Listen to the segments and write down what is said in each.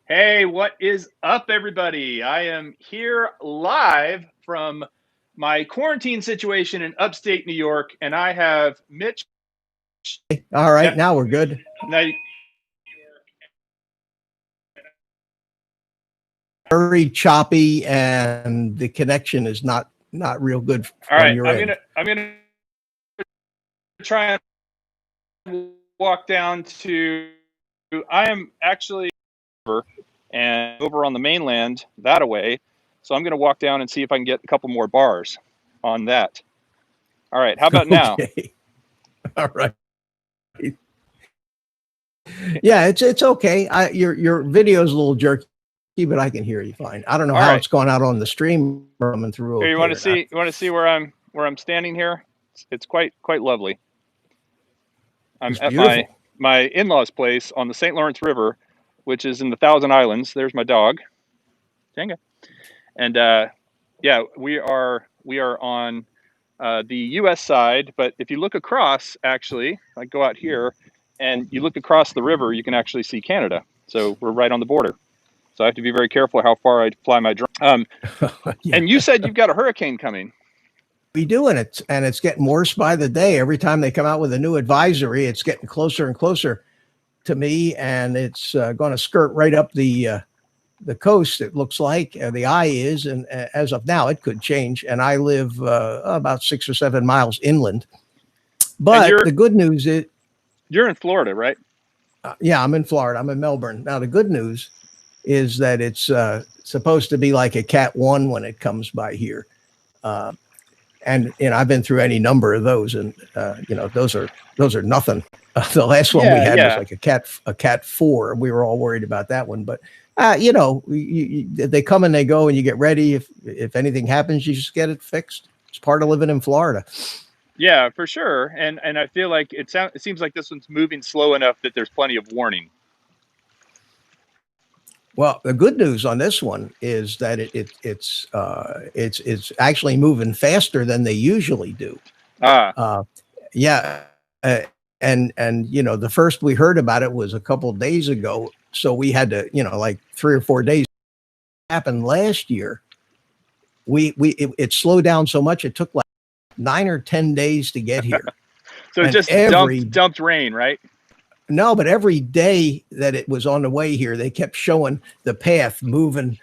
Hey, what is up, everybody? I am here live from my quarantine situation in upstate New York, and I have Mitch. All right, Yeah, now we're good. now, Very choppy, and the connection is not real good all on right. your I'm end. gonna I'm gonna try and walk down to. I am actually and over on the mainland that away, so I'm gonna walk down and see if I can get a couple more bars on that. All right. How about now? Okay, all right. Yeah, it's okay. Your video is a little jerky, but I can hear you fine. I don't know All how right. it's going out on the stream, coming through Here, you okay want to or not. see? You want to see where I'm standing here? It's quite lovely. I'm It's at my beautiful. my in-laws' place on the St. Lawrence River, which is in the Thousand Islands. There's my dog, Jenga, and yeah, we are on the U.S. side. But if you look across, actually, I go out here, and you look across the river, you can actually see Canada. So we're right on the border. So I have to be very careful how far I fly my drone. Yeah, And you said you've got a hurricane coming. we do, and it's getting worse by the day. Every time they come out with a new advisory, it's getting closer and closer to me, and it's going to skirt right up the coast. It looks like the eye is, and as of now, it could change. And I live about 6 or 7 miles inland. And But the good news is, you're in Florida, right? yeah, I'm in Florida. I'm in Melbourne now. The good news is that it's supposed to be like a Cat 1 when it comes by here. Uh, and I've been through any number of those, and those are nothing. The last one we Yeah, had was yeah. like a cat 4. We were all worried about that one, but they come and they go, and you get ready. If anything happens, you just get it fixed. It's part of living in Florida. Yeah, for sure. And I feel like it seems like this one's moving slow enough that there's plenty of warning. Well, the good news on this one is that it's actually moving faster than they usually do. Ah, Uh, yeah, uh, and the first we heard about it was a couple of days ago, so we had to like 3 or 4 days. Happened last year. It slowed down so much it took like 9 or 10 days to get here, so it and just every dumped rain, right? no, but every day that it was on the way here, they kept showing the path moving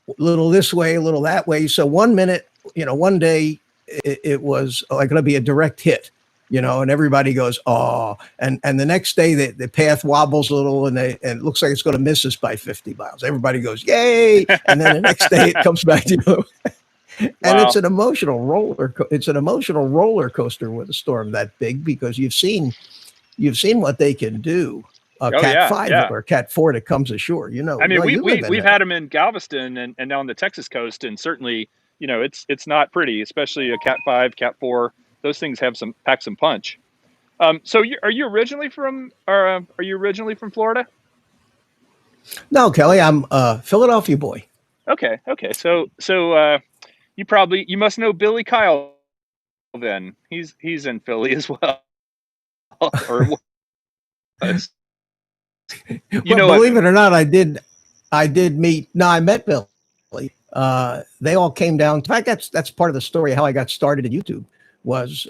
a little this way, a little that way. So one minute, one day it was like going to be a direct hit, and everybody goes, oh, and the next day the path wobbles a little and it looks like it's going to miss us by 50 miles. Everybody goes, yay. And then the next day it comes back to you. And Wow. it's an emotional roller coaster with a storm that big, because you've seen what they can do. Oh Cat yeah, 5 yeah. or Cat 4 that comes ashore. I mean, Well, you live in we've had them in Galveston and on the Texas coast, and certainly, it's not pretty, especially a Cat 5, Cat 4. Those things have some punch. So are you originally from Florida? No, Kelly, I'm a Philadelphia boy. Okay, okay. So you must know Billy Kyle then. He's in Philly as well. Or was. You Well, know what? believe it or not, I did meet. No, I met Billy. They all came down. In fact, that's part of the story of how I got started in YouTube. Was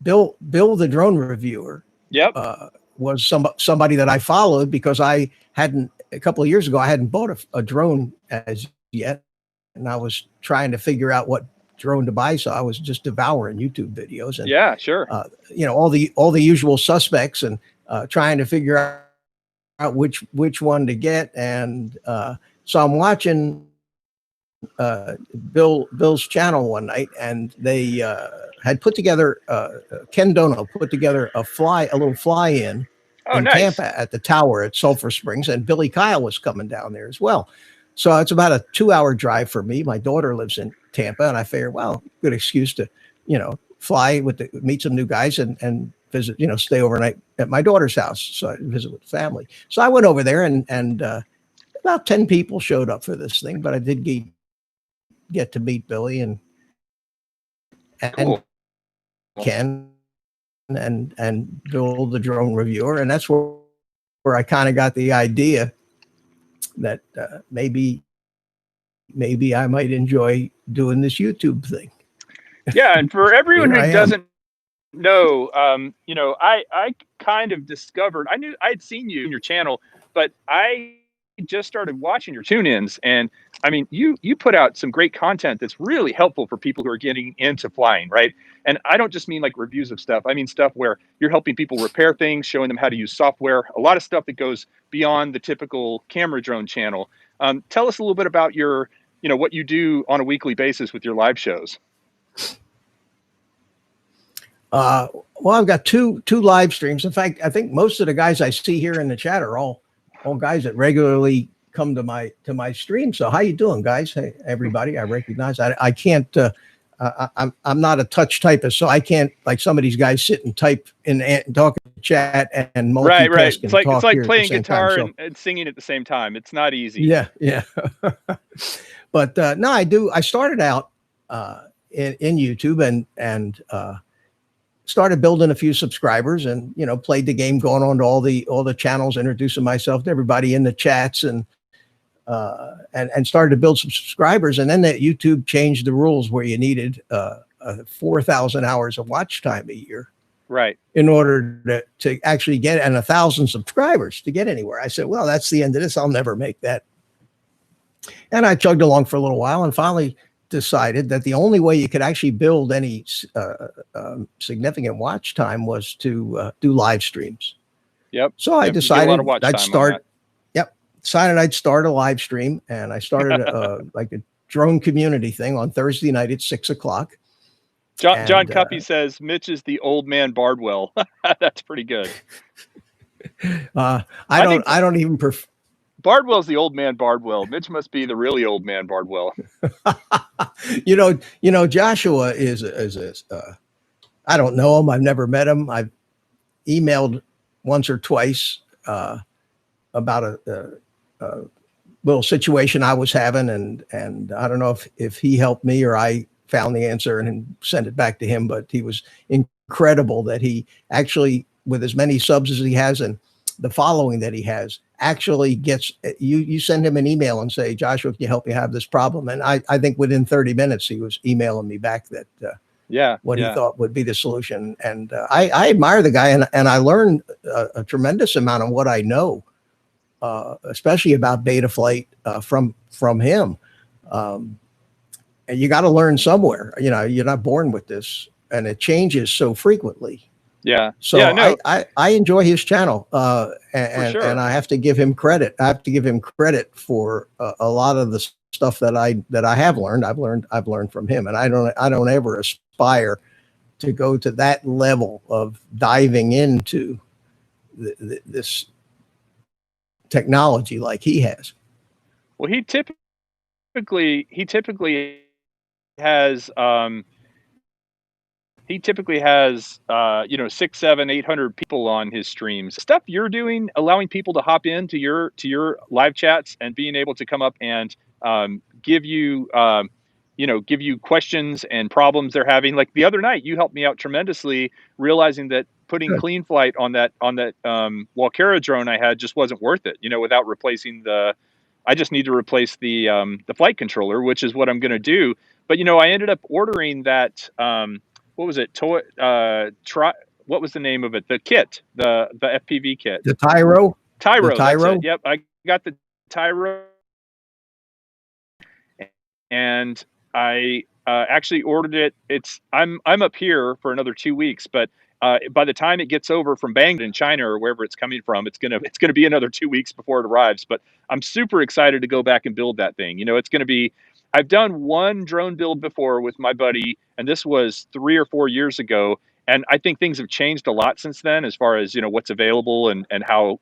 Bill the drone reviewer Yep. was somebody that I followed because I hadn't a couple of years ago I hadn't bought a drone as yet, and I was trying to figure out what drone to buy. So I was just devouring YouTube videos and Yeah, sure. all the usual suspects, and trying to figure out which one to get. And so I'm watching Bill's channel one night, and they had put together Ken Dono put together a little fly-in Oh, in nice. Tampa at the tower at Sulphur Springs, and Billy Kyle was coming down there as well. So it's about a 2-hour drive for me. My daughter lives in Tampa, and I figured, well, good excuse to, fly meet some new guys and visit, stay overnight at my daughter's house. So I visit with the family. So I went over there, and about 10 people showed up for this thing, but I did get to meet Billy and Cool. Ken and Bill the drone reviewer, and that's where I kind of got the idea that maybe I might enjoy doing this YouTube thing. Yeah, and for everyone Here I who am. doesn't know, I kind of discovered, I'd seen you in your channel, but I just started watching your tune-ins, and I mean, you put out some great content that's really helpful for people who are getting into flying, right? And I don't just mean like reviews of stuff. I mean stuff where you're helping people repair things, showing them how to use software, a lot of stuff that goes beyond the typical camera drone channel. Tell us a little bit about your, what you do on a weekly basis with your live shows. Well, I've got two live streams. In fact, I think most of the guys I see here in the chat are all guys that regularly come to my stream. So how you doing, guys? Hey, everybody. I recognize I can't. I'm not a touch typist, so I can't, like some of these guys, sit and type and talk in the chat and multitask. Right. And talk it's like here playing guitar time, and singing at the same time. It's not easy. Yeah. But no, I do. I started out in YouTube and started building a few subscribers, and played the game, going on to all the channels, introducing myself to everybody in the chats, and started to build some subscribers. And then that YouTube changed the rules where you needed 4,000 hours of watch time a year, right, in order to actually get, and 1,000 subscribers to get anywhere. I said, well, that's the end of this. I'll never make that. And I chugged along for a little while, and finally decided that the only way you could actually build any significant watch time was to do live streams. Yep. So I decided I'd start. Yep. Decided I'd start a live stream, and I started like a drone community thing on Thursday night at 6:00. John Cuppy says Mitch is the old man Bardwell. That's pretty good. I don't even prefer. Bardwell's the old man Bardwell. Mitch must be the really old man Bardwell. Joshua is I don't know him. I've never met him. I've emailed once or twice about a little situation I was having, and I don't know if he helped me or I found the answer and sent it back to him. But he was incredible that he actually, with as many subs as he has and the following that he has, actually gets you send him an email and say, Joshua, can you help me have this problem? And I think within 30 minutes he was emailing me back that he thought would be the solution. And I admire the guy, and I learned a tremendous amount of what I know, especially about beta flight from him. And you got to learn somewhere. You're not born with this, and it changes so frequently. Yeah. So I enjoy his channel, and I have to give him credit. I have to give him credit for a lot of the stuff that I have learned. I've learned from him, and I don't ever aspire to go to that level of diving into this technology like he has. Well, he typically has. He typically has 600, 700, 800 people on his streams. Stuff you're doing, allowing people to hop into your live chats and being able to come up and give you questions and problems they're having. Like the other night, you helped me out tremendously, realizing that putting clean flight on that Walkera drone I had just wasn't worth it. Without replacing I just need to replace the flight controller, which is what I'm going to do. But I ended up ordering that. What was it? What was the name of it? The kit, the FPV kit. The Tyro. That's it. Yep, I got the Tyro, and I actually ordered it. I'm up here for another 2 weeks, but by the time it gets over from Bangkok in China or wherever it's coming from, it's gonna be another 2 weeks before it arrives. But I'm super excited to go back and build that thing. It's gonna be. I've done one drone build before with my buddy, and this was 3 or 4 years ago. And I think things have changed a lot since then, as far as what's available and how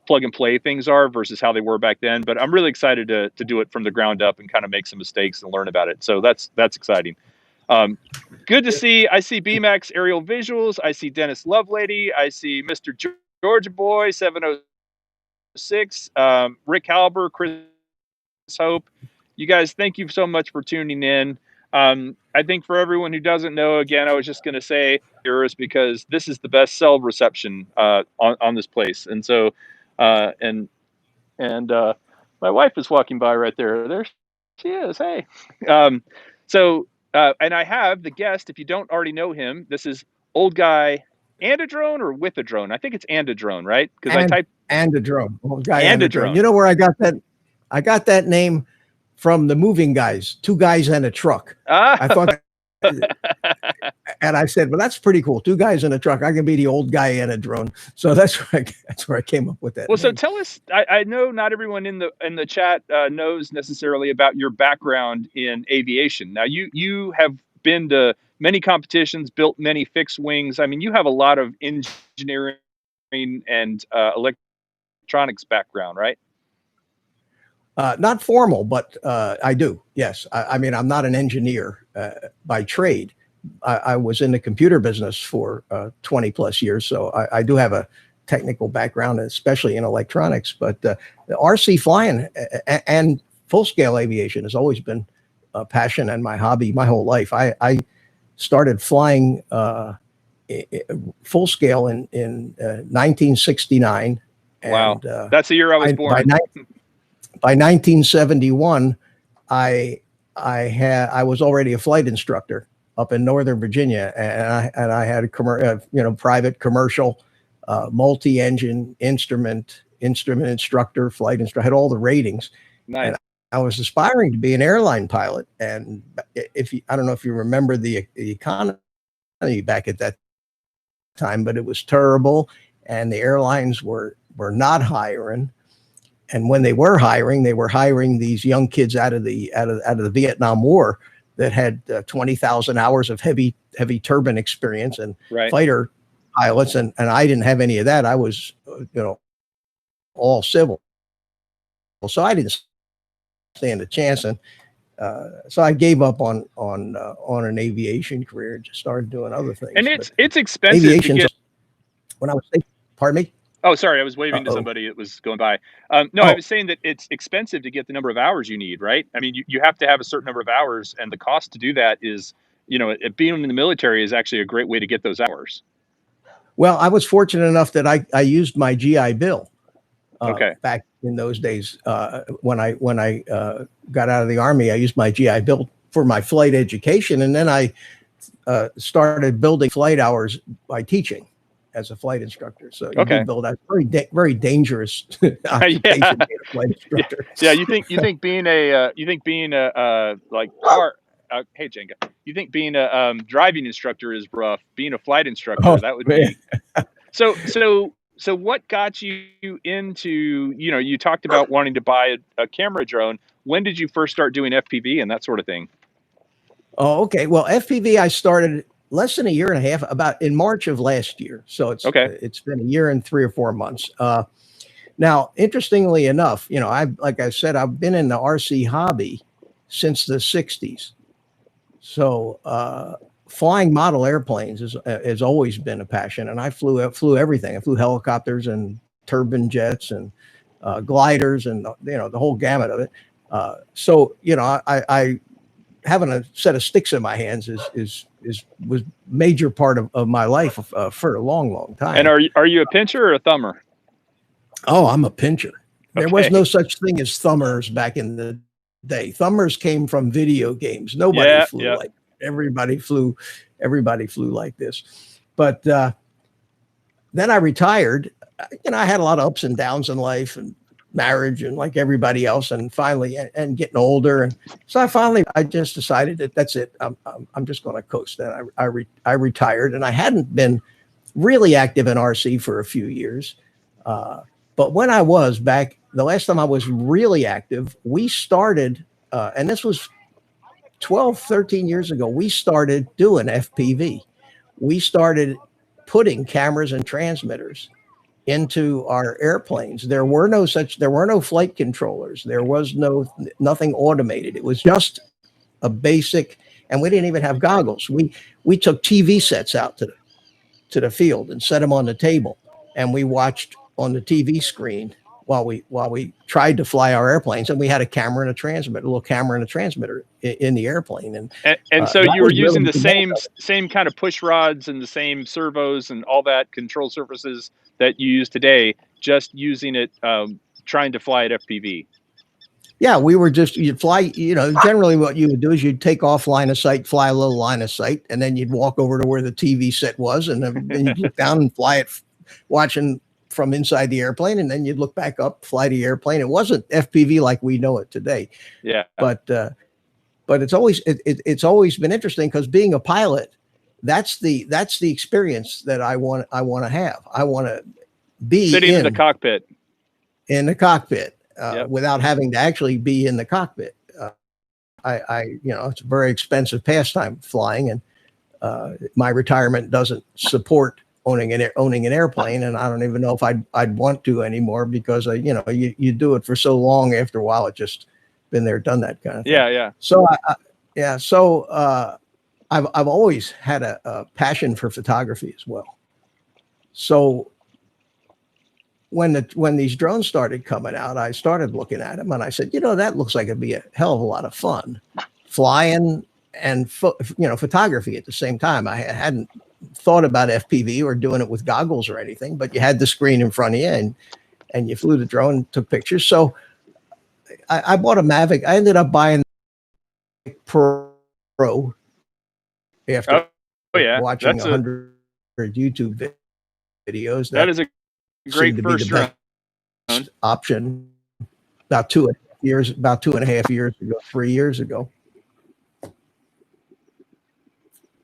plug and play things are versus how they were back then. But I'm really excited to do it from the ground up and kind of make some mistakes and learn about it. So that's exciting. Good to see. I see BMAX aerial visuals. I see Dennis Lovelady. I see Mr. Georgia Boy 706. Rick Halber, Chris Hope. You guys, thank you so much for tuning in. I think for everyone who doesn't know, again, I was just going to say yours because this is the best cell reception on this place. And so, My wife is walking by right there. There she is. Hey. And I have the guest. If you don't already know him, this is Old Guy and a drone or with a drone. I think it's and a drone, right? Because I typed and a drone. Old Guy and and a a drone. drone. You know where I got that? I got that name from the Moving Guys, Two Guys and a Truck. I thought, and I said, well, that's pretty cool. Two guys in a truck. I can be the old guy and a drone. So that's where I came up with that. Well, name. so tell us. I know not everyone in the chat knows necessarily about your background in aviation. Now, you have been to many competitions, built many fixed wings. I mean, you have a lot of engineering and electronics background, right? Not formal, but I do. Yes. I mean, I'm not an engineer by trade. I was in the computer business for 20 plus years. So I do have a technical background, especially in electronics. But the RC flying and full scale aviation has always been a passion and my hobby my whole life. I started flying full scale in 1969. Wow. And that's the year I was born. By 1971, I was already a flight instructor up in Northern Virginia, and I had a private commercial, multi-engine instrument instructor, flight instructor, had all the ratings. Nice. And I was aspiring to be an airline pilot. And I don't know if you remember the economy back at that time, but it was terrible, and the airlines were not hiring. And when they were hiring these young kids out of the Vietnam War that had 20,000 hours of heavy turbine experience and fighter pilots, and I didn't have any of that. I was all civil, so I didn't stand a chance, and so I gave up on an aviation career and just started doing other things. And it's expensive to get. When I was thinking, pardon me. Oh, sorry. I was waving to somebody that was going by. No, I was saying that it's expensive to get the number of hours you need, right? I mean, you have to have a certain number of hours, and the cost to do that is, being in the military is actually a great way to get those hours. Well, I was fortunate enough that I used my GI Bill. Back in those days, when I got out of the Army, I used my GI Bill for my flight education, and then I started building flight hours by teaching as a flight instructor. So you can build that very dangerous occupation, being a flight instructor. Yeah, you think being a hey Jenga, you think being a driving instructor is rough? Being a flight instructor, that would be. So what got you into, you talked about wanting to buy a camera drone. When did you first start doing FPV and that sort of thing? Oh, okay. Well, FPV, I started less than a year and a half, about in March of last year. So it's been a year and 3 or 4 months. Now, interestingly enough, like I said, I've been in the RC hobby since the 60s. So flying model airplanes has always been a passion, and I flew everything. I flew helicopters and turbine jets and gliders and the whole gamut of it. So I having a set of sticks in my hands was major part of my life for a long time. And are you a pincher or a thumber? Oh, I'm a pincher. There was no such thing as thumbers back in the day. Thumbers came from video games. Nobody flew like everybody flew like this. But then I retired. I had a lot of ups and downs in life and marriage and like everybody else, and finally and getting older, and so I just decided that that's it. I'm just going to coast. And I retired, and I hadn't been really active in RC for a few years. But when I was back, the last time I was really active, we started, and this was 12, 13 years ago, we started doing FPV. We started putting cameras and transmitters into our airplanes. There were no flight controllers. There was nothing automated. It was just a basic, and we didn't even have goggles. We took TV sets out to the field and set them on the table, and we watched on the TV screen while we tried to fly our airplanes, and we had a camera and a transmitter, a little camera and a transmitter in the airplane. And so you were using the same kind of push rods and the same servos and all that control surfaces that you use today, just using it, trying to fly at FPV. Yeah, we were just, you'd fly, generally what you would do is you'd take off line of sight, fly a little line of sight, and then you'd walk over to where the TV set was, and then you'd look down and fly it, watching from inside the airplane, and then you'd look back up, fly the airplane. It wasn't FPV like we know it today. Yeah. But it's always been interesting, because being a pilot, that's the experience that I want to have. I want to be sitting in the cockpit. In the cockpit. Yep. Without having to actually be in the cockpit. It's a very expensive pastime, flying, and my retirement doesn't support owning an airplane, and I don't even know if I'd want to anymore, because you do it for so long. After a while, it just been there, done that kind of thing. Yeah. So I've always had a passion for photography as well. So when these drones started coming out, I started looking at them, and I said, that looks like it'd be a hell of a lot of fun, flying and photography at the same time. I hadn't thought about FPV or doing it with goggles or anything, but you had the screen in front of you, and you flew the drone and took pictures. So I bought a Mavic. I ended up buying Pro after watching 100 YouTube videos. That is a great first drone option. About 2.5 years ago, 3 years ago.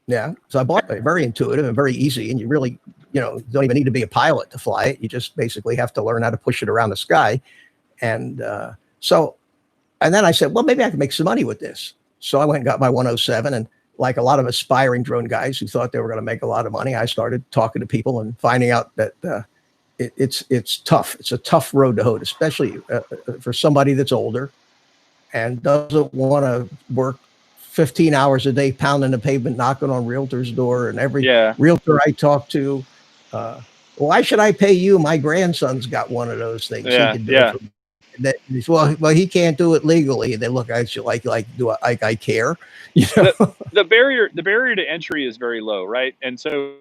Yeah. So I bought it. Very intuitive and very easy. And you really, don't even need to be a pilot to fly it. You just basically have to learn how to push it around the sky. And then I said, well, maybe I can make some money with this. So I went and got my 107, and like a lot of aspiring drone guys who thought they were going to make a lot of money, I started talking to people and finding out that it's tough. It's a tough road to hoe, especially for somebody that's older and doesn't want to work 15 hours a day pounding the pavement, knocking on realtor's door. And every realtor I talk to, why should I pay you? My grandson's got one of those things. Yeah, he can do it well, he can't do it legally. They look at you like do I care? The barrier to entry is very low, right? And so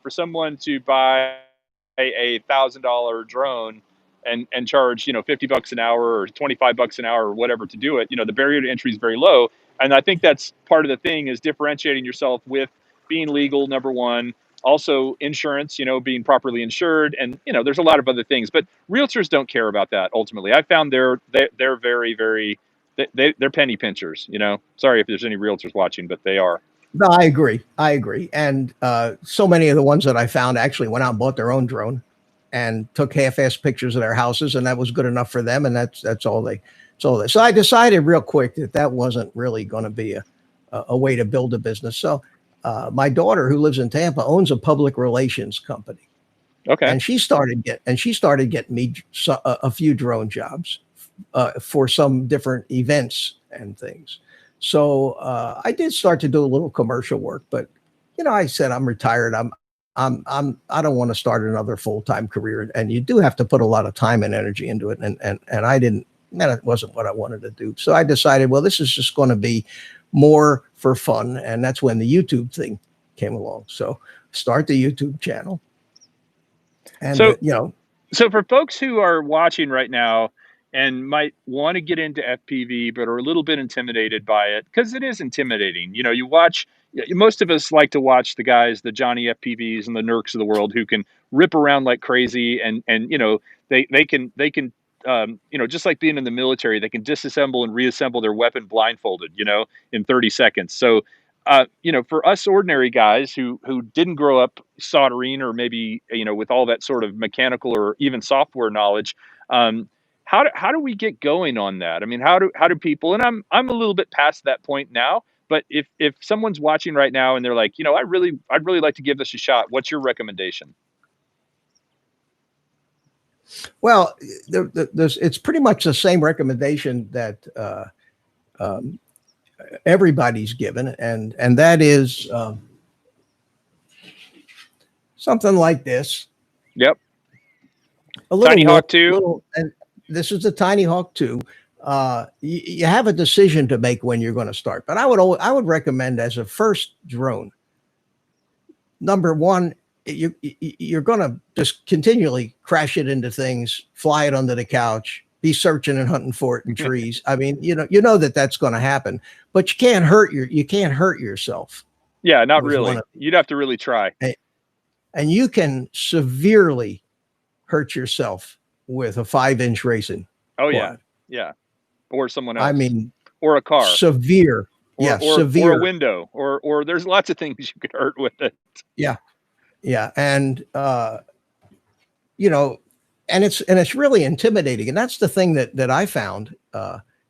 for someone to buy a $1,000 drone and charge $50 an hour or $25 an hour or whatever to do it, the barrier to entry is very low. And I think that's part of the thing, is differentiating yourself with being legal, number one. Also insurance, being properly insured, and there's a lot of other things, but realtors don't care about that. Ultimately, I found they're very, very, they're penny pinchers. Sorry if there's any realtors watching, but they are. No, I agree. And so many of the ones that I found actually went out and bought their own drone and took half-assed pictures of their houses, and that was good enough for them. And that's all they. So I decided real quick that wasn't really going to be a way to build a business. So my daughter, who lives in Tampa, owns a public relations company. Okay. And she started getting me a few drone jobs for some different events and things. So I did start to do a little commercial work, but I said, I'm retired. I don't want to start another full-time career. And you do have to put a lot of time and energy into it. And I didn't, that wasn't what I wanted to do. So I decided, well, this is just going to be more for fun. And that's when the YouTube thing came along. So start the YouTube channel. And so for folks who are watching right now and might want to get into FPV, but are a little bit intimidated by it, because it is intimidating. You watch, most of us like to watch the guys, the Johnny FPVs and the Nerks of the world, who can rip around like crazy. And they can just like being in the military, they can disassemble and reassemble their weapon blindfolded, in 30 seconds. So, for us ordinary guys who didn't grow up soldering, or maybe, with all that sort of mechanical or even software knowledge, how do we get going on that? I mean, how do people, and I'm a little bit past that point now, but if someone's watching right now and they're like, I'd really like to give this a shot, what's your recommendation? Well, it's pretty much the same recommendation that everybody's given, and that is something like this. Yep. A little Tiny Hawk 2. And this is the Tiny Hawk 2. You have a decision to make when you're going to start, but I would recommend, as a first drone, number one, you're going to just continually crash it into things, fly it under the couch, be searching and hunting for it in trees. I mean, you know that that's going to happen, but you can't hurt yourself. Yeah, not really. You'd have to really try. And you can severely hurt yourself with a 5-inch racing. Oh quad. yeah. Or someone else. I mean, or a car. Severe. Severe. Or a window, or there's lots of things you could hurt with it. Yeah. And, you know, and it's really intimidating. And that's the thing that I found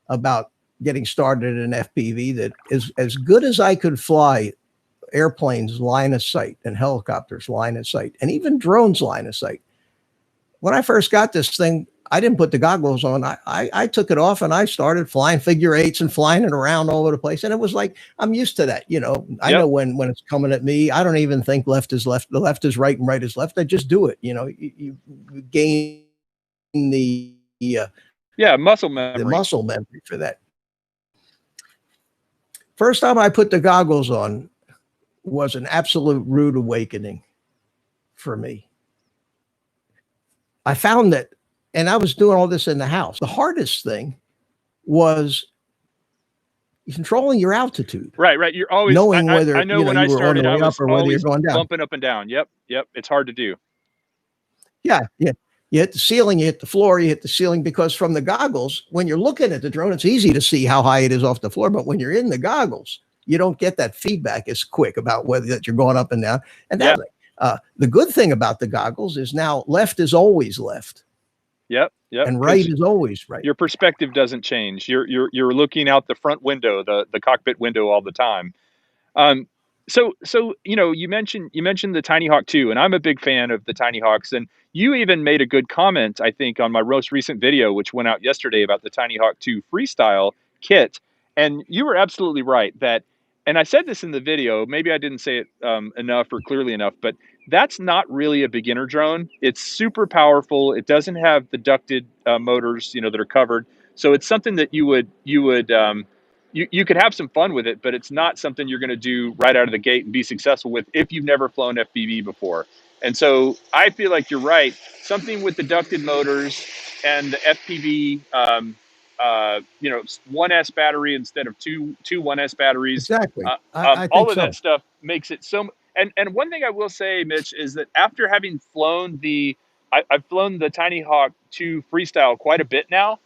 about getting started in FPV, that is as good as I could fly airplanes line of sight and helicopters line of sight and even drones line of sight. When I first got this thing, I didn't put the goggles on. I took it off and I started flying figure 8s and flying it around all over the place. And it was like, I'm used to that. You know, I know when it's coming at me, I don't even think left is left. The left is right and right is left. I just do it. You know, you gain the muscle memory. The muscle memory for that. First time I put the goggles on was an absolute rude awakening for me. I found that, and I was doing all this in the house. The hardest thing was controlling your altitude. Right. You're always knowing whether I know when I started, I was or whether you're going down, bumping up and down. Yep. It's hard to do. Yeah. You hit the ceiling, you hit the floor, you hit the ceiling, because from the goggles, when you're looking at the drone, it's easy to see how high it is off the floor. But when you're in the goggles, you don't get that feedback as quick about whether that you're going up and down. And that the good thing about the goggles is now left is always left. Yep. And right is always right. Your perspective doesn't change. You're looking out the front window, the cockpit window all the time. So you know, you mentioned the Tiny Hawk 2, and I'm a big fan of the Tiny Hawks. And you even made a good comment, I think, on my most recent video, which went out yesterday, about the Tiny Hawk 2 Freestyle kit. And you were absolutely right that, and I said this in the video, maybe I didn't say it enough or clearly enough, but that's not really a beginner drone. It's super powerful. It doesn't have the ducted motors, you know, that are covered. So it's something that you could have some fun with it, but it's not something you're going to do right out of the gate and be successful with if you've never flown FPV before. And so I feel like you're right. Something with the ducted motors and the FPV, you know, 1S battery instead of two 1S batteries. Exactly. I all of that stuff makes it so. And one thing I will say, Mitch, is that after having flown I've flown the Tiny Hawk 2 Freestyle quite a bit now.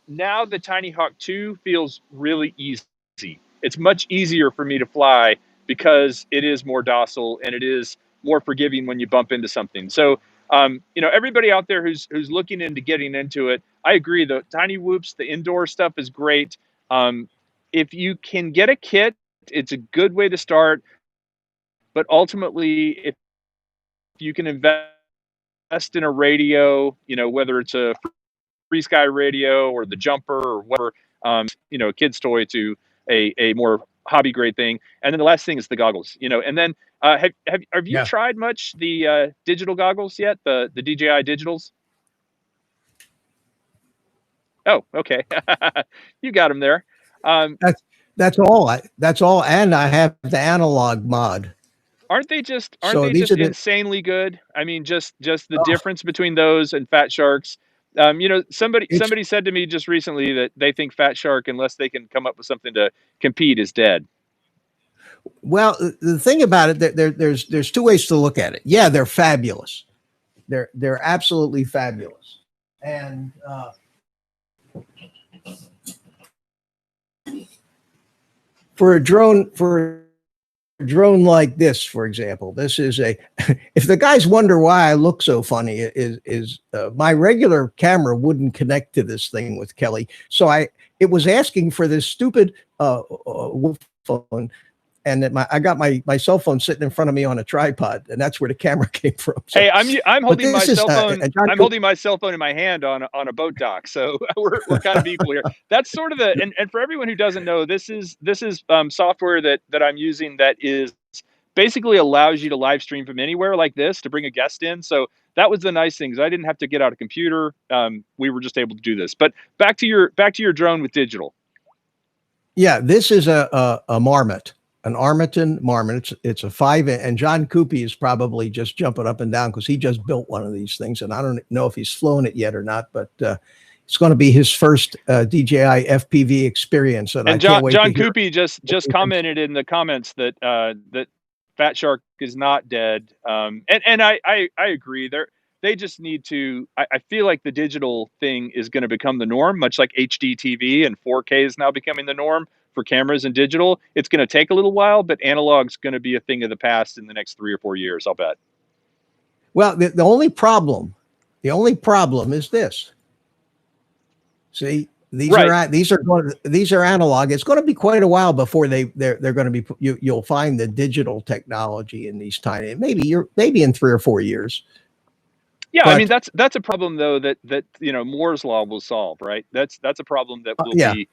Now the Tiny Hawk 2 feels really easy. It's much easier for me to fly because it is more docile and it is more forgiving when you bump into something. So, you know, everybody out there who's looking into getting into it, I agree. The Tiny Whoops, the indoor stuff is great. If you can get a kit, it's a good way to start. But ultimately, if you can invest in a radio, you know, whether it's a Free Sky radio or the Jumper or whatever, you know, a kid's toy to a more hobby grade thing. And then the last thing is the goggles, you know. And then have you tried much the digital goggles yet? The DJI digitals? Oh, okay. You got them there. That's all. And I have the analog mod. Aren't they just insanely good? I mean, just the difference between those and Fat Sharks. You know, somebody said to me just recently that they think Fat Shark, unless they can come up with something to compete, is dead. Well, the thing about it, there's two ways to look at it. Yeah, they're fabulous. They're absolutely fabulous. And for a drone like this, for example, this is if the guys wonder why I look so funny, is my regular camera wouldn't connect to this thing with Kelly. So it was asking for this stupid phone, and I got my cell phone sitting in front of me on a tripod, and that's where the camera came from. So, hey, I'm holding my cell phone. I'm holding my cell phone in my hand on a boat dock, so we're kind of equal here. That's sort of and for everyone who doesn't know, this is software that I'm using that is basically allows you to live stream from anywhere like this, to bring a guest in. So that was the nice thing, because I didn't have to get out a computer. We were just able to do this. But back to your drone with digital. Yeah, this is a Marmot. An Armiton Marmot. It's a 5-inch, and John Coopy is probably just jumping up and down because he just built one of these things, and I don't know if he's flown it yet or not. But it's going to be his first DJI FPV experience, and I can't wait John to hear. Coopy just commented in the comments that that Fat Shark is not dead, and I agree. They just need to. I feel like the digital thing is going to become the norm, much like HD TV and 4K is now becoming the norm for cameras and digital. It's going to take a little while, but analog's going to be a thing of the past in the next 3 or 4 years, I'll bet. Well, the only problem is this. See, these are analog. It's going to be quite a while before they're going to be. You'll find the digital technology in these tiny. Maybe in 3 or 4 years. Yeah, I mean that's a problem though that Moore's law will solve, right? That's a problem that will be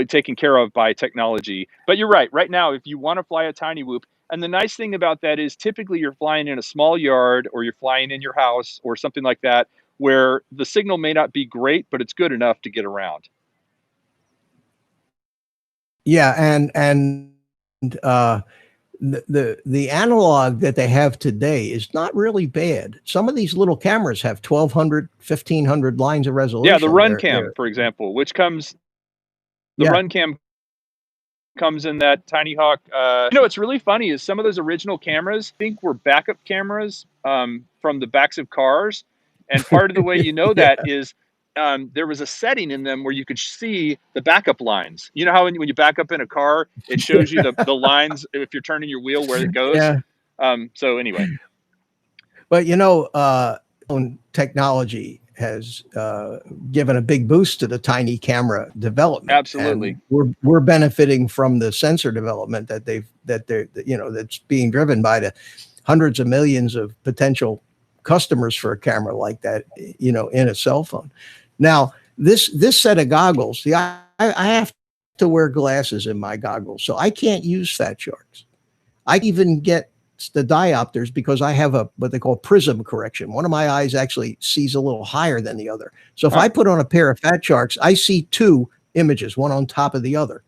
taken care of by technology. But you're right. Right now, if you want to fly a tiny whoop, and the nice thing about that is typically you're flying in a small yard or you're flying in your house or something like that, where the signal may not be great, but it's good enough to get around. Yeah, and the analog that they have today is not really bad. Some of these little cameras have 1,200, 1,500 lines of resolution. Yeah, the Run Cam, for example, which comes, Run Cam comes in that Tiny Hawk. What's really funny is some of those original cameras, I think, were backup cameras from the backs of cars. And part of the way you know that is there was a setting in them where you could see the backup lines. You know how when you back up in a car, it shows you the lines if you're turning your wheel where it goes. Yeah. So anyway. But technology has given a big boost to the tiny camera development. Absolutely. And we're benefiting from the sensor development that's being driven by the hundreds of millions of potential customers for a camera like that, in a cell phone. Now, this set of goggles, I have to wear glasses in my goggles, so I can't use Fat Sharks. I even get the diopters because I have what they call prism correction. One of my eyes actually sees a little higher than the other. So if I put on a pair of Fat Sharks, I see 2 images, one on top of the other.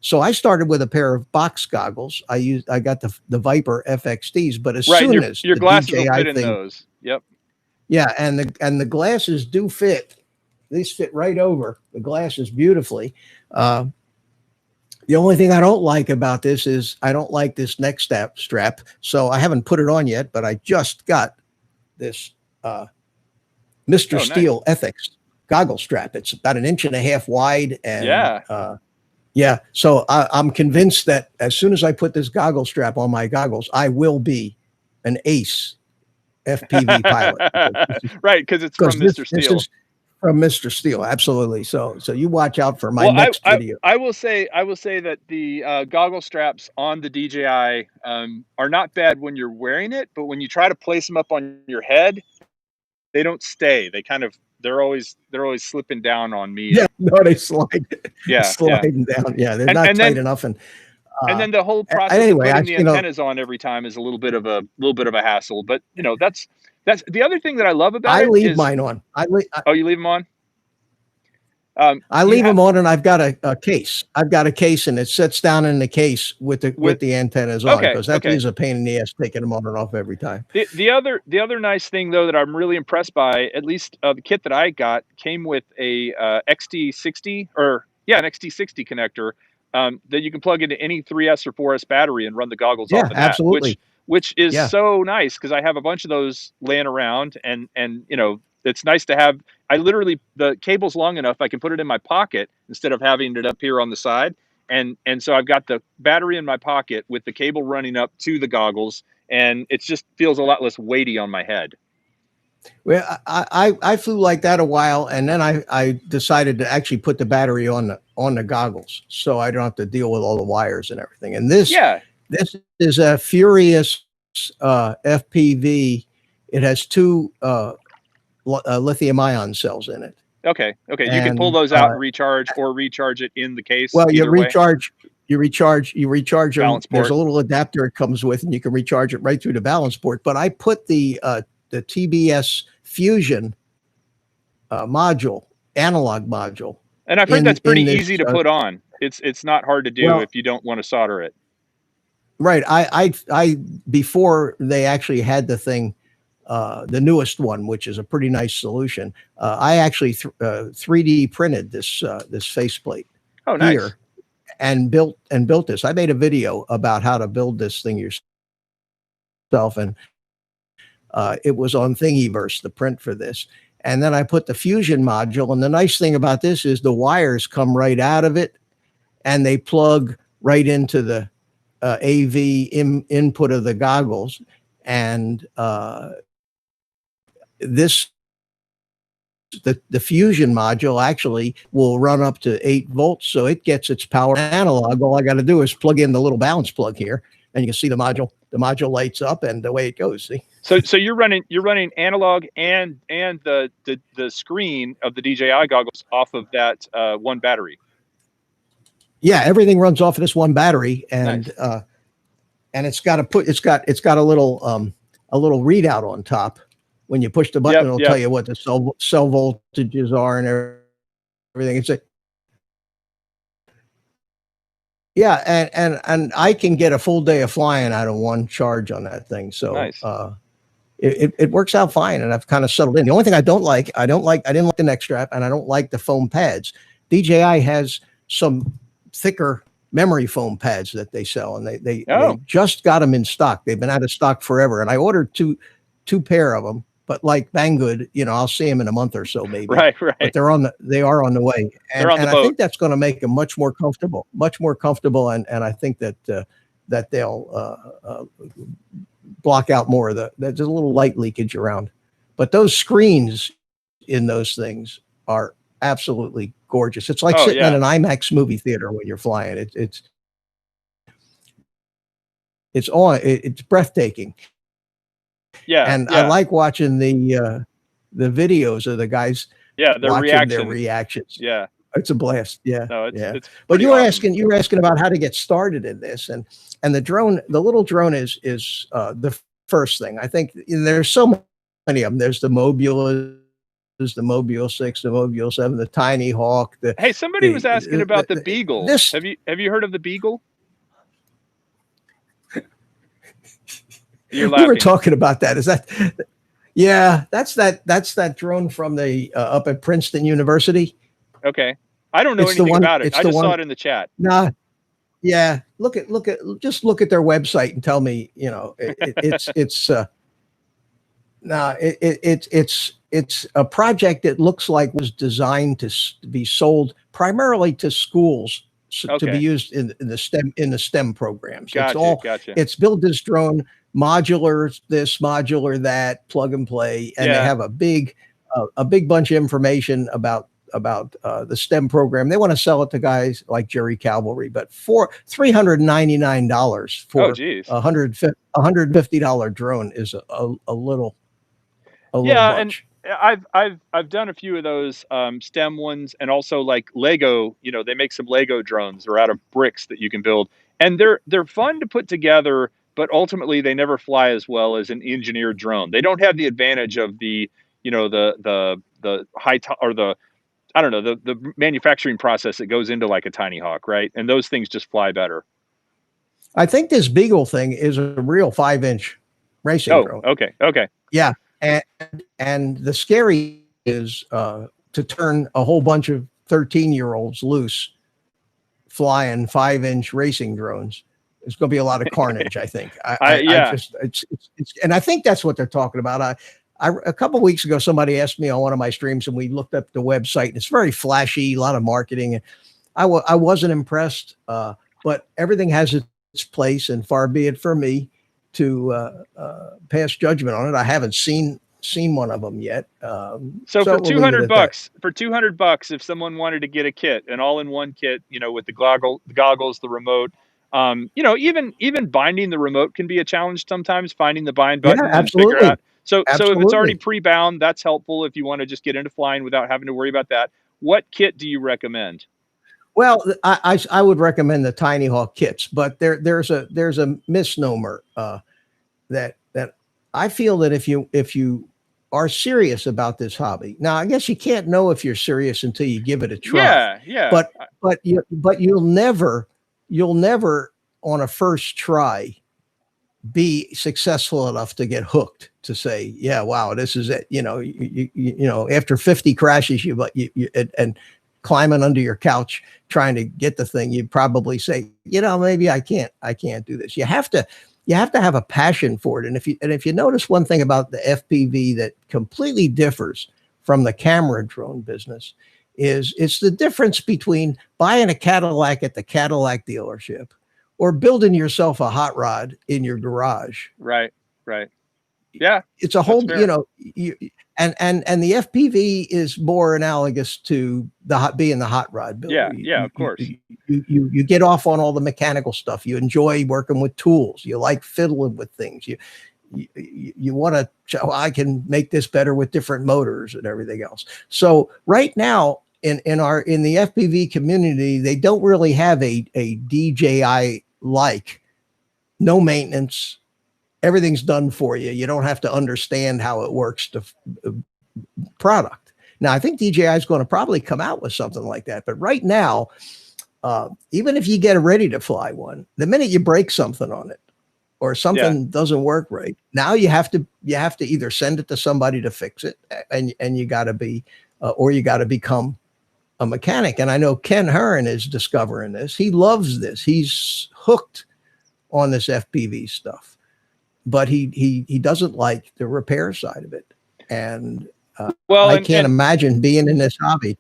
So I started with a pair of box goggles. I got the Viper FXDs, but as soon as your glasses DJI will fit in those. Yep. Yeah, and the glasses do fit. These fit right over the glasses beautifully. The only thing I don't like about this is I don't like this neck strap. So I haven't put it on yet, but I just got this Mr. Steel Ethics goggle strap. It's about 1.5 inches wide. And so I'm convinced that as soon as I put this goggle strap on my goggles, I will be an ace FPV pilot. Right, because it's from Mr. Steel. This is from Mr. Steel, absolutely. So you watch out for my next video. I will say that the goggle straps on the DJI are not bad when you're wearing it, but when you try to place them up on your head, they don't stay. They're always slipping down on me. Yeah, no, they slide. Sliding down. Yeah, they're not tight enough. And then the whole process of putting the antennas on every time is a little bit of a hassle. But that's the other thing that I love about it. I leave mine on. You leave them on? I leave them on, and I've got a case. I've got a case, and it sits down in the case with the antennas on, because that is a pain in the ass taking them on and off every time. The other nice thing though that I'm really impressed by, at least the kit that I got came with a XT60 an XT60 connector that you can plug into any 3S or 4S battery and run the goggles off of that. Absolutely. Which is so nice, because I have a bunch of those laying around, and it's nice to have. The cable's long enough I can put it in my pocket instead of having it up here on the side, and so I've got the battery in my pocket with the cable running up to the goggles, and it just feels a lot less weighty on my head. Well, I flew like that a while, and then I decided to actually put the battery on the goggles, so I don't have to deal with all the wires and everything. And this is a Furious FPV. It has 2 lithium-ion cells in it. Okay. You can pull those out and recharge it in the case. Well, you recharge them. There's a little adapter it comes with, and you can recharge it right through the balance port. But I put the TBS Fusion analog module. And I've heard that's pretty easy to put on. It's not hard to do if you don't want to solder it. Right. I before they actually had the thing the newest one, which is a pretty nice solution. I actually 3D printed this faceplate here and built this. I made a video about how to build this thing yourself, and it was on Thingiverse, the print for this. And then I put the Fusion module. And the nice thing about this is the wires come right out of it, and they plug right into the AV input of the goggles. And the Fusion module actually will run up to 8 volts. So it gets its power analog. All I got to do is plug in the little balance plug here, and you can see the module lights up, and away it goes. See? So you're running analog and the screen of the DJI goggles off of that one battery. Yeah, everything runs off of this one battery, and nice. And it's got a little readout on top. When you push the button, it'll tell you what the cell voltages are and everything. It's and I can get a full day of flying out of one charge on that thing. So nice. It works out fine, and I've kind of settled in. The only thing I didn't like the neck strap, and I don't like the foam pads. DJI has some thicker memory foam pads that they sell, and they just got them in stock. They've been out of stock forever, and I ordered two pair of them. But like Banggood, I'll see them in a month or so, maybe. Right. But they are on the way, and I think that's going to make them much more comfortable, and I think that they'll block out more of there's a little light leakage around. But those screens in those things are absolutely gorgeous. It's like sitting in an IMAX movie theater when you're flying. It's breathtaking. Yeah, and I like watching the videos of the guys. Yeah, their reactions. Yeah, it's a blast. Yeah, no, it's but you were asking about how to get started in this, and the little drone is the first thing. I think there's so many of them. There's the Mobula, there's the Mobile 6, the Mobile 7, the Tiny Hawk. Hey, somebody was asking about the Beagle. Have you heard of the Beagle? We were talking about that. Is that? Yeah, that's that drone from the up at Princeton University. Okay, I don't know anything about it. I just saw it in the chat. Nah, yeah. Just look at their website and tell me. It's a project that looks like was designed to be sold primarily to schools to be used in the STEM programs. Gotcha. It's build this drone. Modular this, modular that, plug and play, and they have a big bunch of information about the STEM program. They want to sell it to guys like Jerry Cavalry, but for $399 for $150 drone is a little much. And I've done a few of those STEM ones, and also like Lego. They make some Lego drones. They're out of bricks that you can build, and they're fun to put together. But ultimately, they never fly as well as an engineered drone. They don't have the advantage of the high or the manufacturing process that goes into like a Tiny Hawk, right? And those things just fly better. I think this Beagle thing is a real 5-inch racing drone. Okay. Yeah, and the scary is to turn a whole bunch of 13-year-olds loose flying 5-inch racing drones. There's going to be a lot of carnage, I think. And I think that's what they're talking about. A couple of weeks ago, somebody asked me on one of my streams, and we looked up the website, and it's very flashy, a lot of marketing. I wasn't impressed, but everything has its place, and far be it for me to pass judgment on it. I haven't seen one of them yet. So for $200, if someone wanted to get a kit, an all-in-one kit, with the goggles, the remote. Even binding the remote can be a challenge sometimes, finding the bind button and figure out. So if it's already pre-bound, that's helpful if you want to just get into flying without having to worry about that. What kit do you recommend? Well, I would recommend the Tiny Hawk kits, but there's a misnomer that I feel that if you are serious about this hobby, now I guess you can't know if you're serious until you give it a try. Yeah. But you'll never on a first try be successful enough to get hooked to say, yeah, wow, this is it. After 50 crashes, and climbing under your couch trying to get the thing, you'd probably say, maybe I can't do this. You have to have a passion for it. And if you notice one thing about the FPV that completely differs from the camera drone business is it's the difference between buying a Cadillac at the Cadillac dealership or building yourself a hot rod in your garage. Right. Yeah. It's a whole, and the FPV is more analogous to being the hot rod builder. Yeah, of course. You get off on all the mechanical stuff. You enjoy working with tools. You like fiddling with things. You want to show, I can make this better with different motors and everything else. So right now in the FPV community, they don't really have a DJI like no maintenance. Everything's done for you. You don't have to understand how it works to product. Now, I think DJI is going to probably come out with something like that. But right now, even if you get ready to fly one, the minute you break something on it or something doesn't work right, now you have to either send it to somebody to fix it, and you got to be, or you got to become a mechanic. And I know Ken Heron is discovering this. He loves this. He's hooked on this FPV stuff, but he doesn't like the repair side of it. And I can't imagine being in this hobby.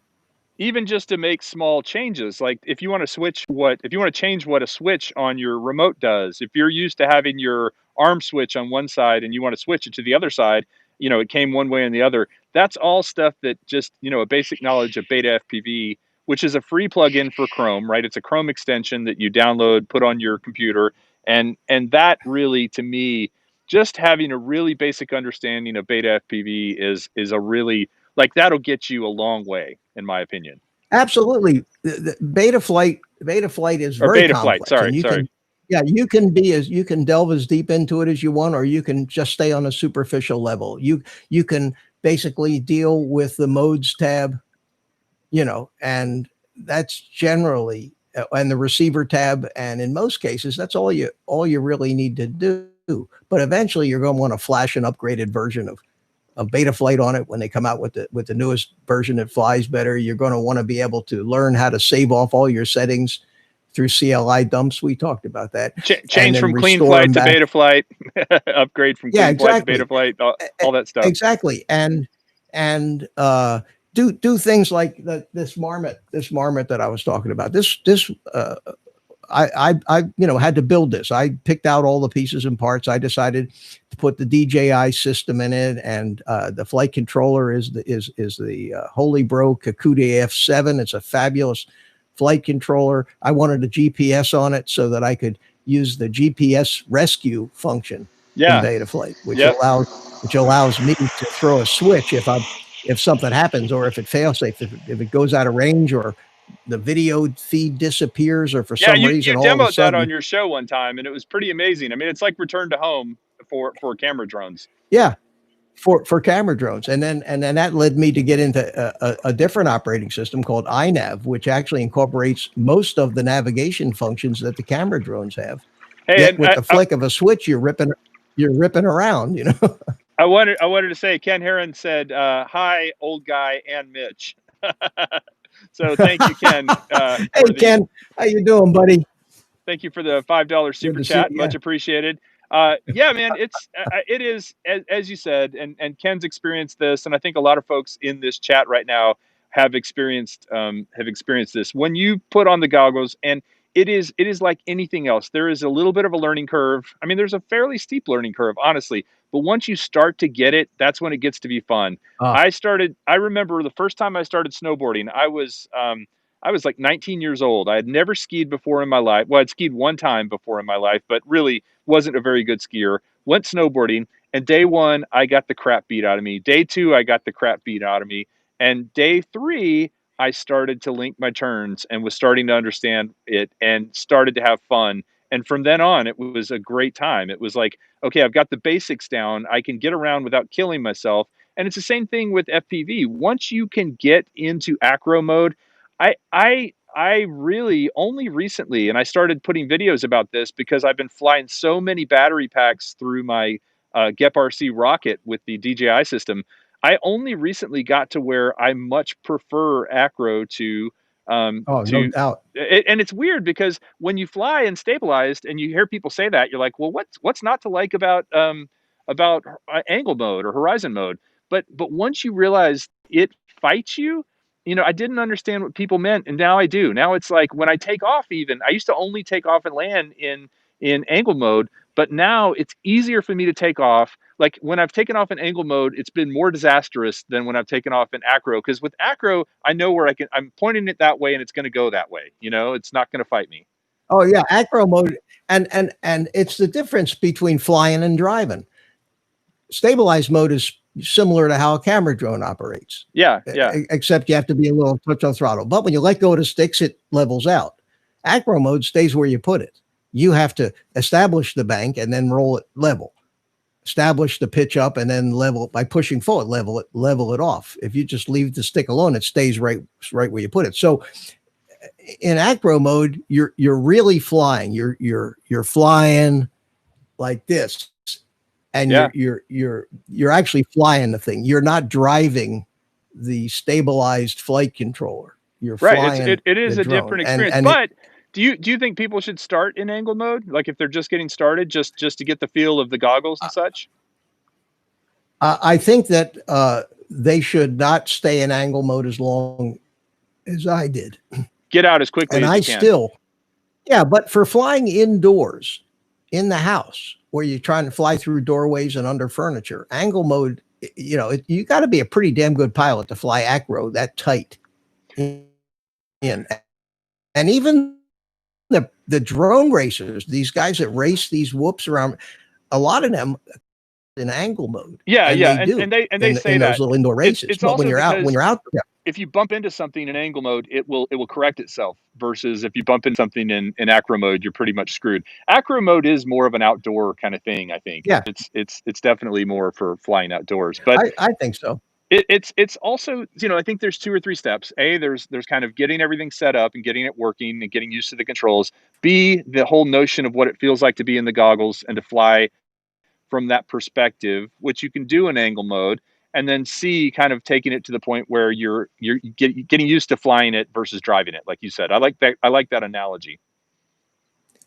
Even just to make small changes, like if you want to change what a switch on your remote does, if you're used to having your arm switch on one side and you want to switch it to the other side, it came one way and the other. That's all stuff that just, a basic knowledge of Beta FPV, which is a free plugin for Chrome, right? It's a Chrome extension that you download, put on your computer. And that really, to me, just having a really basic understanding of Beta FPV is a really, like, that'll get you a long way, in my opinion. Absolutely. The Beta flight is very complex. Sorry. You can delve as deep into it as you want, or you can just stay on a superficial level. You can basically deal with the modes tab, and that's generally, and the receiver tab. And in most cases, that's all you really need to do. But eventually you're going to want to flash an upgraded version of Beta Flight on it when they come out with the newest version that flies better. You're going to want to be able to learn how to save off all your settings through CLI dumps. We taled about that. Change from Clean Flight to Beta Flight, upgrade from Clean Flight to Beta Flight, all that stuff. Exactly. And do things like this marmot that I was talking about. I had to build this. I picked out all the pieces and parts. I decided to put the DJI system in it, and the flight controller is the Holy Bro Kakude F7. It's a fabulous flight controller. I wanted a GPS on it so that I could use the GPS rescue function in Beta Flight, which allows me to throw a switch if something happens, or if it fails, if it goes out of range, or the video feed disappears, or for some reason, you demoed that on your show one time, and it was pretty amazing. I mean, it's like Return to Home for camera drones. Yeah, for camera drones, and then that led me to get into a different operating system called iNav, which actually incorporates most of the navigation functions that the camera drones have. Hey, yet with the flick of a switch, you're ripping around. I wanted to say, Ken Heron said, "Hi, old guy and Mitch." So thank you, Ken. Hey, Ken, how you doing, buddy? Thank you for the $5 super chat. Much appreciated. Yeah, man, it is, as you said, and Ken's experienced this, and I think a lot of folks in this chat right now have experienced this. When you put on the goggles, and it is like anything else. There is a little bit of a learning curve. I mean, there's a fairly steep learning curve, honestly. But once you start to get it, that's when it gets to be fun. I remember the first time I started snowboarding, I was like 19 years old. I had never skied before in my life. Well, I'd skied one time before in my life, but really wasn't a very good skier. Went snowboarding, and day one, I got the crap beat out of me. Day two, I got the crap beat out of me. And day three, I started to link my turns and was starting to understand it and started to have fun. And from then on, it was a great time. It was like, okay, I've got the basics down. I can get around without killing myself. And it's the same thing with FPV. Once you can get into acro mode, I I really only recently, and I started putting videos about this because I've been flying so many battery packs through my GEP RC rocket with the DJI system. I only recently got to where I much prefer acro Oh, no to doubt. and it's weird because when you fly and stabilized and you hear people say that, you're like, well, what's not to like about angle mode or horizon mode? But once you realize it fights you, you know, I didn't understand what people meant, and now I do. Now it's like when I take off, even I used to only take off and land in angle mode, but now it's easier for me to take off. Like when I've taken off in angle mode, it's been more disastrous than when I've taken off in acro. Because with acro, I know where I'm pointing it that way, and it's going to go that way. You know, it's not going to fight me. Oh yeah, acro mode, and it's the difference between flying and driving. Stabilized mode is similar to how a camera drone operates. Yeah. Except you have to be a little touch on throttle. But when you let go of the sticks, it levels out. Acro mode stays where you put it. You have to establish the bank and then roll it level. Establish the pitch up and then level by pushing forward, level it off. If you just leave the stick alone, it stays right where you put it. So in acro mode, you're really flying. You're flying like this. And you're actually flying the thing. You're not driving the stabilized flight controller. You're flying. It is a drone. different experience. But do you think people should start in angle mode? Like if they're just getting started, just to get the feel of the goggles and such? I think that they should not stay in angle mode as long as I did. Get out as quickly and as I you can. Still, yeah, but for flying indoors in the house where you're trying to fly through doorways and under furniture, angle mode, you know, you got to be a pretty damn good pilot to fly acro that tight in. And even the drone racers, these guys that race these whoops around, a lot of them in angle mode. Yeah, and they say that those little indoor races. It's but also when you're out, yeah. If you bump into something in angle mode, it will correct itself. Versus if you bump into something in acro mode, you're pretty much screwed. Acro mode is more of an outdoor kind of thing, I think. Yeah, it's definitely more for flying outdoors. But I think so. It's also, you know, I think there's 2 or 3 steps. A, there's kind of getting everything set up and getting it working and getting used to the controls. B, the whole notion of what it feels like to be in the goggles and to fly from that perspective, which you can do in angle mode. And then C, kind of taking it to the point where you're getting used to flying it versus driving it, like you said. I like that analogy.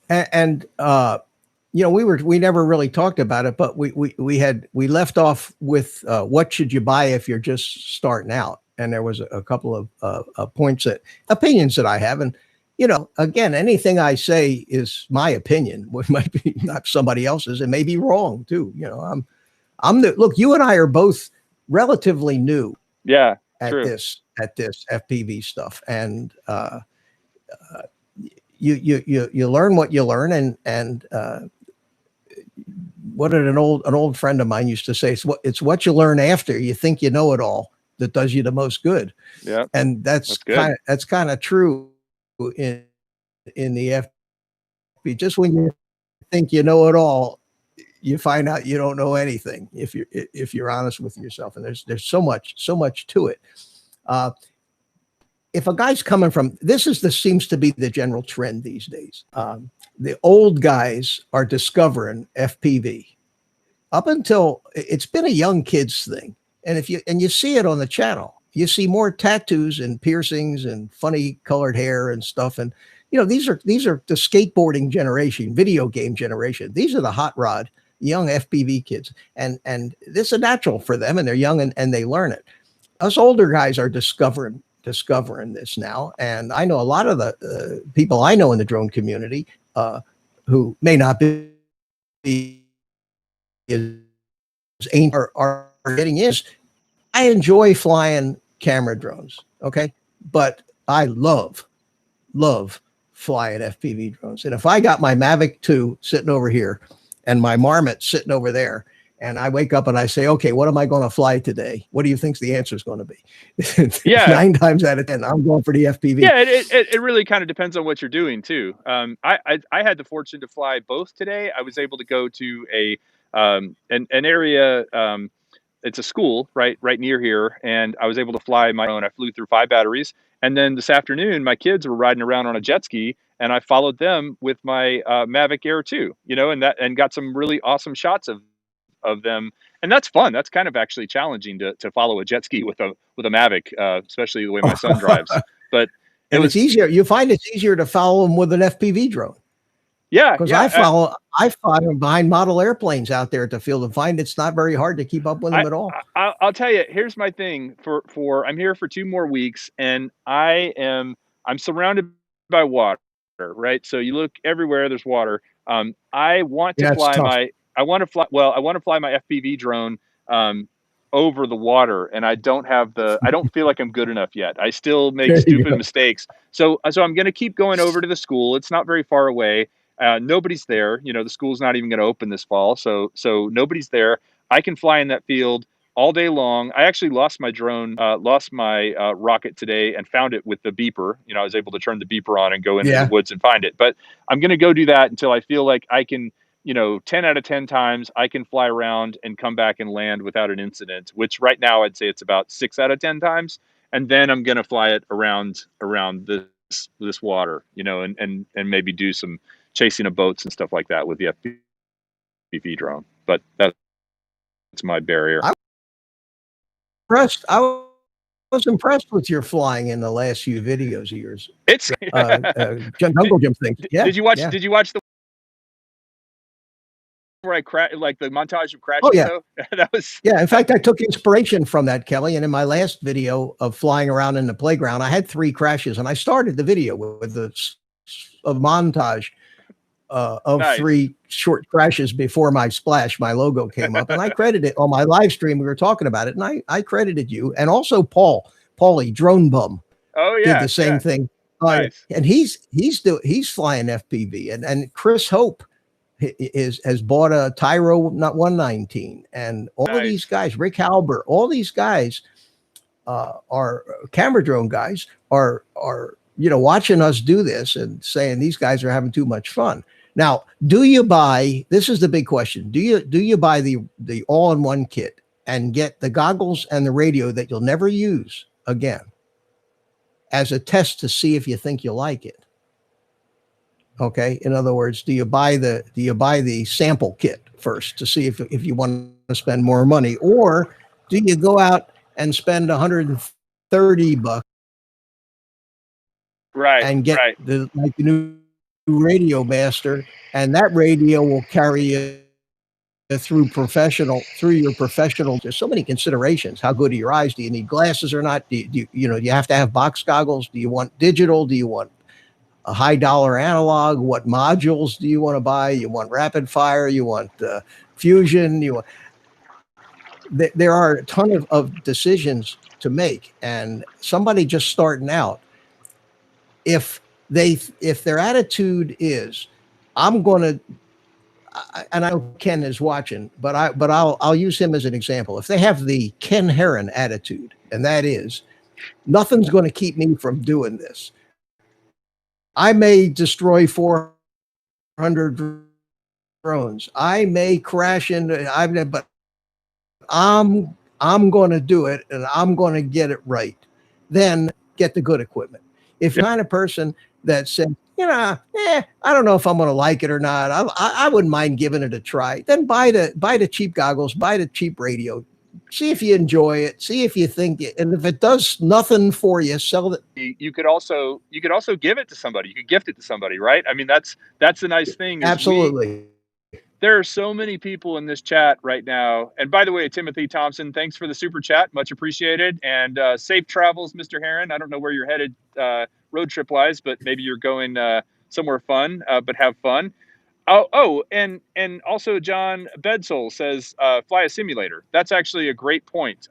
And you know, we never really talked about it, but we left off with what should you buy if you're just starting out, and there was a couple of opinions that I have, and you know, again, anything I say is my opinion, which might be not somebody else's. It may be wrong too. You know, look, you and I are both relatively new. Yeah, at true. this FPV stuff, and you learn what you learn, and what did an old friend of mine used to say? It's what you learn after you think you know it all that does you the most good. Yeah, and that's kind of true in the FPV. Just when you think you know it all, you find out you don't know anything if you're honest with yourself. And there's so much to it. If a guy's coming from this seems to be the general trend these days. The old guys are discovering FPV. Up until it's been a young kids thing, and you see it on the channel, you see more tattoos and piercings and funny colored hair and stuff. And you know, these are the skateboarding generation, video game generation. These are the hot rod young FPV kids, and this is natural for them, and they're young and they learn it. Us older guys are discovering this now, and I know a lot of the people I know in the drone community who may not be are getting in. I enjoy flying camera drones, okay, but I love flying FPV drones. And if I got my Mavic 2 sitting over here and my Marmot sitting over there, and I wake up and I say, okay, what am I going to fly today? What do you think the answer is going to be? Yeah. 9 times out of 10, I'm going for the FPV. Yeah, it really kind of depends on what you're doing too. I had the fortune to fly both today. I was able to go to an area it's a school right near here, and I was able to fly my own. I flew through 5 batteries, and then this afternoon my kids were riding around on a jet ski, and I followed them with my Mavic Air 2, and got some really awesome shots of them, and that's fun. That's kind of actually challenging to follow a jet ski with a Mavic, especially the way my son drives. But it's easier. You find it's easier to follow them with an FPV drone. Yeah, because I fly behind model airplanes out there at the field and find it's not very hard to keep up with them at all. I'll tell you, here's my thing for I'm here for 2 more weeks, and I'm surrounded by water, right? So you look everywhere, there's water. I want to fly my FPV drone over the water, and I don't feel like I'm good enough yet. I still make stupid mistakes. So I'm going to keep going over to the school. It's not very far away. Nobody's there. The school's not even going to open this fall. So nobody's there. I can fly in that field all day long. I actually lost my drone, lost my rocket today, and found it with the beeper. I was able to turn the beeper on and go into the woods and find it. But I'm going to go do that until I feel like I can, 10 out of 10 times I can fly around and come back and land without an incident, which right now I'd say it's about 6 out of 10 times. And then I'm going to fly it around this water, and maybe do some chasing of boats and stuff like that with the FPV drone. But that's my barrier. I was impressed with your flying in the last few videos of yours. It's jungle gym things. Yeah. Did you watch the where I crashed, like the montage of crashing? Oh yeah, that was. Yeah, in fact, I took inspiration from that, Kelly. And in my last video of flying around in the playground, I had 3 crashes, and I started the video with a montage of 3 short crashes before my splash, my logo came up, and I credited on my live stream. We were talking about it, and I credited you, and also Paulie Drone Bum. Oh yeah, did the same thing. Nice. And he's flying FPV, and Chris Hope has bought a Tyro 119, and all of these guys, Rick Halber, all these guys are camera drone guys are watching us do this and saying these guys are having too much fun. Now, do you buy, this is the big question, do you buy the all-in-one kit and get the goggles and the radio that you'll never use again as a test to see if you think you like it? Okay. In other words, do you buy the sample kit first to see if you want to spend more money, or do you go out and spend $130 and get the new Radio Master, and that radio will carry you through your professional. There's so many considerations. How good are your eyes? Do you need glasses or not? Do you have to have box goggles? Do you want digital? Do you want a high dollar analog? What modules do you want to buy? You want rapid fire? You want fusion? There are a ton of decisions to make, and somebody just starting out, if their attitude is, I'm going to, and I know Ken is watching, but I'll use him as an example. If they have the Ken Heron attitude, and that is, nothing's going to keep me from doing this. I may destroy 400 drones. I may crash but I'm going to do it, and I'm going to get it right. Then get the good equipment. If you're the kind of person that said, I don't know if I'm going to like it or not, I wouldn't mind giving it a try, then buy the cheap goggles, buy the cheap radio. See if you enjoy it. See if you think it, and if it does nothing for you, sell it. You could also give it to somebody. You could gift it to somebody, right? I mean, that's the nice thing. Absolutely. There are so many people in this chat right now. And by the way, Timothy Thompson, thanks for the super chat, much appreciated. And safe travels, Mr. Heron. I don't know where you're headed road trip wise, but maybe you're going somewhere fun. But have fun. And also John Bedsoul says, fly a simulator. That's actually a great point.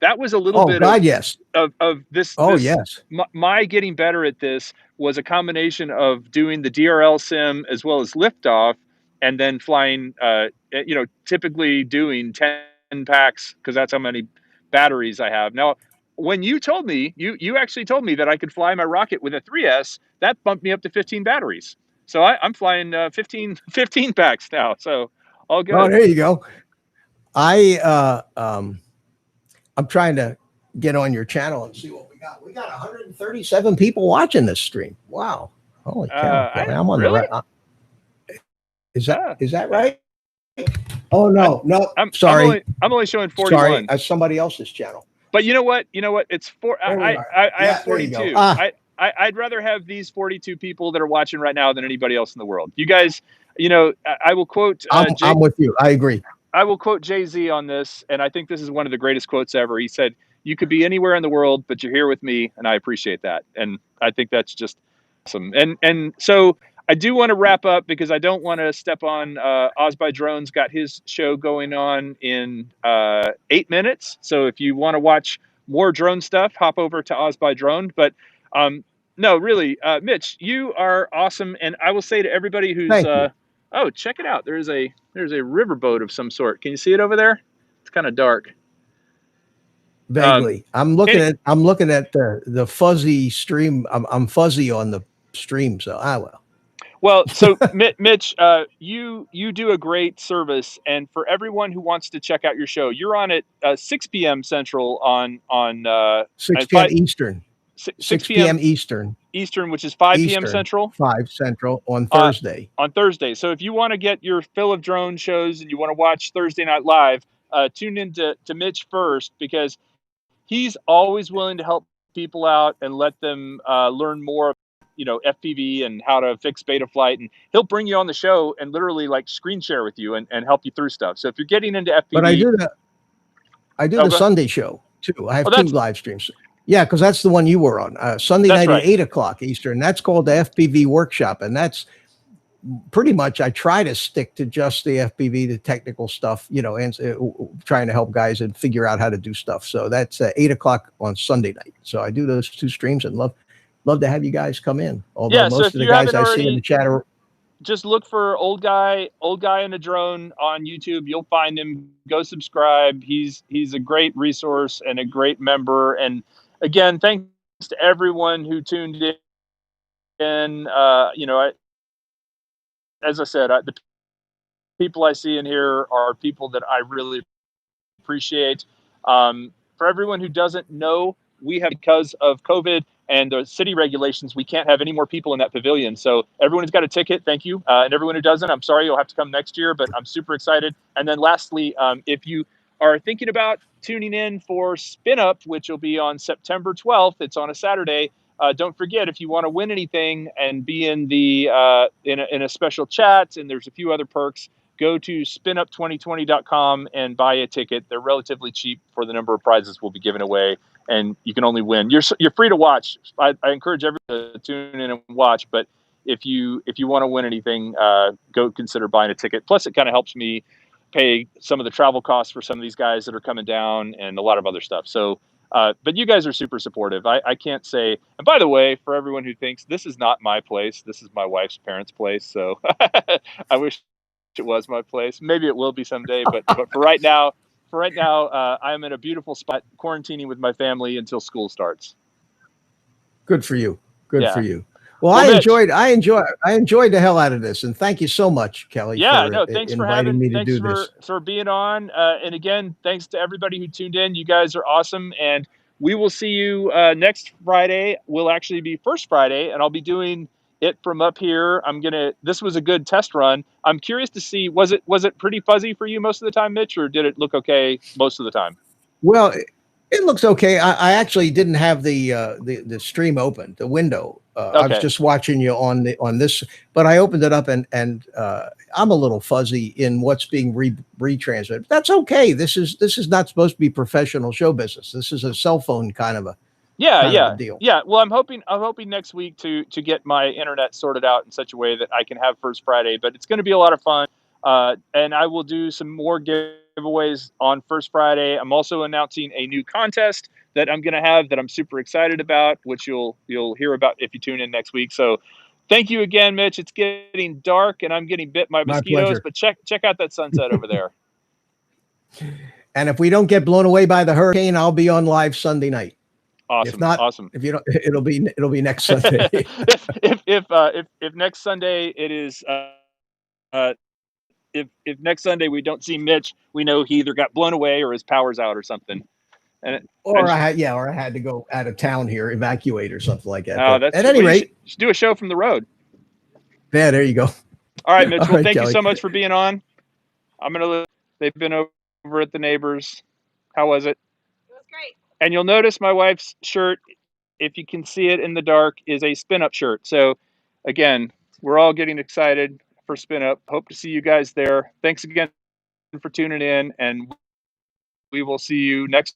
That was a little bit of this. Yes. My getting better at this was a combination of doing the DRL sim as well as liftoff, and then flying, typically doing 10 packs, because that's how many batteries I have. Now, when you told me, you actually told me that I could fly my rocket with a 3S, that bumped me up to 15 batteries. So I'm flying 15 packs now. So all good. Oh, there you go. I'm trying to get on your channel and see what we got. We got 137 people watching this stream. Wow. Holy cow. I'm on really? the right. Is that right? Oh no, sorry. I'm only showing 41. Sorry, somebody else's channel. But you know what? It's I have 42. I'd rather have these 42 people that are watching right now than anybody else in the world. You guys, I will quote. I'm with you. I agree. I will quote Jay-Z on this, and I think this is one of the greatest quotes ever. He said, "You could be anywhere in the world, but you're here with me, and I appreciate that." And I think that's just awesome. And so I do want to wrap up because I don't want to step on. Oz by Drone's got his show going on in 8 minutes. So if you want to watch more drone stuff, hop over to Oz by Drone. But no, really, Mitch, you are awesome, and I will say to everybody who's oh, check it out. There's a riverboat of some sort. Can you see it over there? It's kind of dark. Vaguely. I'm looking at the fuzzy stream. I'm fuzzy on the stream, so well. Well, so Mitch, you do a great service, and for everyone who wants to check out your show, you're on at 6 p.m. Central on 6 p.m. Eastern. 6 p.m. Eastern, which is 5 p.m. Central. 5 Central on Thursday. On Thursday. So if you want to get your fill of drone shows and you want to watch Thursday Night Live, tune in to Mitch first, because he's always willing to help people out and let them learn more, FPV and how to fix Betaflight. And he'll bring you on the show and literally like screen share with you and help you through stuff. So if you're getting into FPV. But I do the Sunday show too. I have 2 live streams. Yeah, because that's the one you were on. Sunday night at 8 o'clock Eastern. That's called the FPV Workshop. And that's pretty much, I try to stick to just the FPV, the technical stuff, and trying to help guys and figure out how to do stuff. So that's 8 o'clock on Sunday night. So I do those 2 streams and love to have you guys come in. Although most of the guys I see in the chat are. Just look for Old Guy in a Drone on YouTube. You'll find him. Go subscribe. He's a great resource and a great member. And again, thanks to everyone who tuned in. As I said, the people I see in here are people that I really appreciate. For everyone who doesn't know, we have, because of COVID and the city regulations, we can't have any more people in that pavilion. So everyone who's got a ticket, thank you. And everyone who doesn't, I'm sorry, you'll have to come next year, but I'm super excited. And then lastly, if you are thinking about tuning in for Spin Up, which will be on September 12th, it's on a Saturday. Don't forget, if you want to win anything and be in the in a special chat, and there's a few other perks, go to spinup2020.com and buy a ticket. They're relatively cheap for the number of prizes we'll be giving away, and you can only win. You're free to watch. I encourage everyone to tune in and watch, but if you want to win anything, go consider buying a ticket. Plus, it kind of helps me pay some of the travel costs for some of these guys that are coming down and a lot of other stuff. So. But you guys are super supportive. I can't say. And by the way, for everyone who thinks this is not my place, this is my wife's parents' place. So I wish it was my place. Maybe it will be someday. But for right now, I'm in a beautiful spot, quarantining with my family until school starts. Good for you. Good for you. Well, I enjoyed the hell out of this, and thank you so much, Kelly. Thanks for inviting me to do this. For being on, and again, thanks to everybody who tuned in. You guys are awesome, and we will see you next Friday. Will actually be First Friday, and I'll be doing it from up here. This was a good test run. I'm curious to see, was it pretty fuzzy for you most of the time, Mitch, or did it look okay most of the time? Well, it looks okay. I actually didn't have the stream open, the window. I was just watching you on this, but I opened it up and I'm a little fuzzy in what's being retransmitted. That's okay. This is not supposed to be professional show business. This is a cell phone kind of a deal. Yeah. Well, I'm hoping next week to get my internet sorted out in such a way that I can have First Friday. But it's going to be a lot of fun, and I will do some more giveaways on First Friday. I'm also announcing a new contest that I'm going to have that I'm super excited about, which you'll hear about if you tune in next week. So thank you again, Mitch. It's getting dark and I'm getting bit by mosquitoes, but check out that sunset over there. And if we don't get blown away by the hurricane, I'll be on live Sunday night. Awesome. If not, awesome. If you don't, it'll be next Sunday. if next Sunday it is if next Sunday we don't see Mitch, we know he either got blown away or his power's out or something. Or I had to go out of town here, evacuate or something like that. Oh, But at any rate, just do a show from the road. Yeah, there you go. All right, Mitch. All Well, right, thank Kelly. you so much for being on. They've been over at the neighbors. How was it? It was great. And you'll notice my wife's shirt, if you can see it in the dark, is a spin up shirt. So again, we're all getting excited for spin up. Hope to see you guys there. Thanks again for tuning in, and we will see you next